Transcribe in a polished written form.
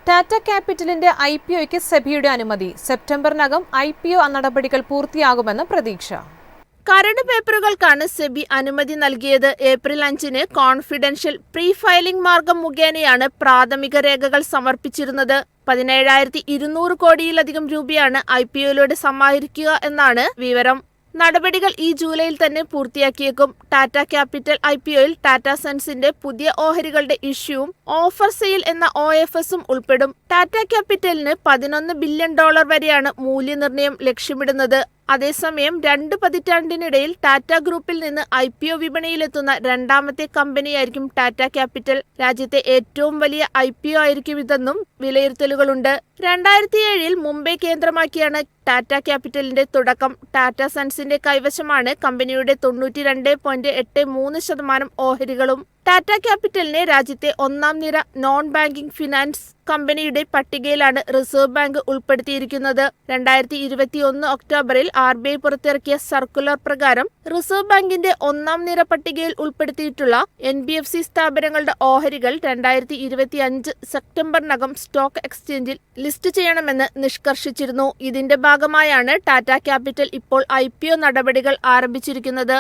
ടാറ്റ ക്യാപിറ്റലിന്റെ IPOയ്ക്ക് സെബിയുടെ അനുമതി. സെപ്റ്റംബറിനകം IPO നടപടികൾ പൂർത്തിയാകുമെന്ന് പ്രതീക്ഷ. കരട് പേപ്പറുകൾക്കാണ് സെബി അനുമതി നൽകിയത്. ഏപ്രിൽ 5-ന് കോൺഫിഡൻഷ്യൽ പ്രീ ഫയലിംഗ് മാർഗം മുഖേനയാണ് പ്രാഥമിക രേഖകൾ സമർപ്പിച്ചിരുന്നത്. 17,200 കോടിയിലധികം രൂപയാണ് IPOയിലൂടെ സമാഹരിക്കുക എന്നാണ് വിവരം. നടപടികൾ ഈ ജൂലൈയിൽ തന്നെ പൂർത്തിയാക്കിയേക്കും. ടാറ്റ ക്യാപിറ്റൽ IPOയിൽ ടാറ്റ സൺസിന്റെ പുതിയ ഓഹരികളുടെ ഇഷ്യൂവും ഓഫർ സെയിൽ എന്ന OFSഉം ഉൾപ്പെടും. ടാറ്റ ക്യാപിറ്റലിന് $11 ബില്യൺ വരെയാണ് മൂല്യനിർണ്ണയം ലക്ഷ്യമിടുന്നത്. അതേസമയം 2 പതിറ്റാണ്ടിനിടയിൽ ടാറ്റ ഗ്രൂപ്പിൽ നിന്ന് IPO വിപണിയിലെത്തുന്ന രണ്ടാമത്തെ കമ്പനിയായിരിക്കും ടാറ്റ ക്യാപിറ്റൽ. രാജ്യത്തെ ഏറ്റവും വലിയ IPO ആയിരിക്കും ഇതെന്നും വിലയിരുത്തലുകളുണ്ട്. 2007-ൽ മുംബൈ കേന്ദ്രമാക്കിയാണ് ടാറ്റ ക്യാപിറ്റലിന്റെ തുടക്കം. ടാറ്റ സൺസിന്റെ കൈവശമാണ് കമ്പനിയുടെ 92.83% ഓഹരികളും. ടാറ്റ ക്യാപിറ്റലിനെ രാജ്യത്തെ ഒന്നാം നിര നോൺ ബാങ്കിംഗ് ഫിനാൻസ് കമ്പനിയുടെ പട്ടികയിലാണ് റിസർവ് ബാങ്ക് ഉൾപ്പെടുത്തിയിരിക്കുന്നത്. 2021 ഒക്ടോബറിൽ RBI പുറത്തിറക്കിയ സർക്കുലർ പ്രകാരം റിസർവ് ബാങ്കിന്റെ ഒന്നാം നിര പട്ടികയിൽ ഉൾപ്പെടുത്തിയിട്ടുള്ള NBFC സ്ഥാപനങ്ങളുടെ ഓഹരികൾ 2025 സെപ്റ്റംബറിനകം സ്റ്റോക്ക് എക്സ്ചേഞ്ചിൽ ലിസ്റ്റ് ചെയ്യണമെന്ന് നിഷ്കർഷിച്ചിരുന്നു. ഇതിന്റെ ഭാഗമായാണ് ടാറ്റ ക്യാപിറ്റൽ ഇപ്പോൾ IPO നടപടികൾ ആരംഭിച്ചിരിക്കുന്നത്.